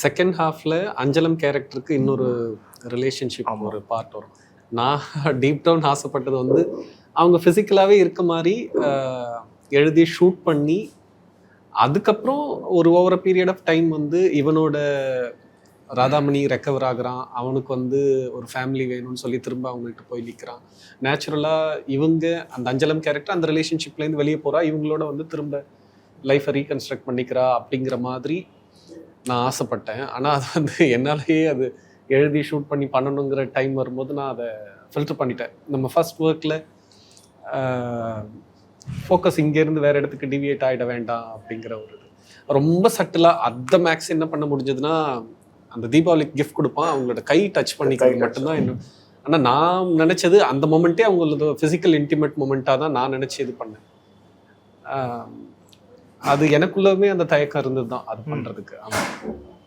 Second ஹாஃப்ல அஞ்சலம் கேரக்டருக்கு இன்னொரு ரிலேஷன்ஷிப் ஒரு பார்ட் வரும். நான் டீப் டவுன் ஆசைப்பட்டது வந்து அவங்க ஃபிசிக்கலாகவே இருக்க மாதிரி எழுதி ஷூட் பண்ணி அதுக்கப்புறம் ஒரு ஓவர பீரியட் ஆஃப் டைம் வந்து இவனோட ராதாமணி ரெக்கவர் ஆகுறான், அவனுக்கு வந்து ஒரு ஃபேமிலி வேணும்னு சொல்லி திரும்ப அவங்கள்ட்ட போய் நிற்கிறான். நேச்சுரலாக இவங்க அந்த அஞ்சலம் கேரக்டர் அந்த ரிலேஷன்ஷிப்லேருந்து வெளியே போகிறா, இவங்களோட வந்து திரும்ப லைஃப்பை ரீகன்ஸ்ட்ரக்ட் பண்ணிக்கிறா அப்படிங்கிற மாதிரி நான் ஆசைப்பட்டேன். ஆனால் அது வந்து என்னாலேயே அது எழுதி ஷூட் பண்ணி பண்ணணுங்கிற டைம் வரும்போது நான் அதை ஃபில்டர் பண்ணிட்டேன். நம்ம ஃபர்ஸ்ட் ஒர்க்கில் ஃபோக்கஸ் இங்கேருந்து வேறு இடத்துக்கு டிவியேட் ஆகிட வேண்டாம் அப்படிங்கிற ஒரு இது ரொம்ப சட்டிலாக அந்த மேக்ஸ் என்ன பண்ண முடிஞ்சதுன்னா, அந்த தீபாவளிக்கு கிஃப்ட் கொடுப்பான், அவங்களோட கை டச் பண்ணிக்கிறது மட்டும்தான் என்ன. ஆனால் நான் நினச்சது அந்த மொமெண்ட்டே அவங்களோட ஃபிசிக்கல் இன்டிமேட் மொமெண்ட்டாக தான் நான் நினச்சி இது பண்ணேன். அது எனக்குள்ளவே அந்த தயக்கம் இருந்தது தான் அது பண்ணுறதுக்கு. ஆமாம்.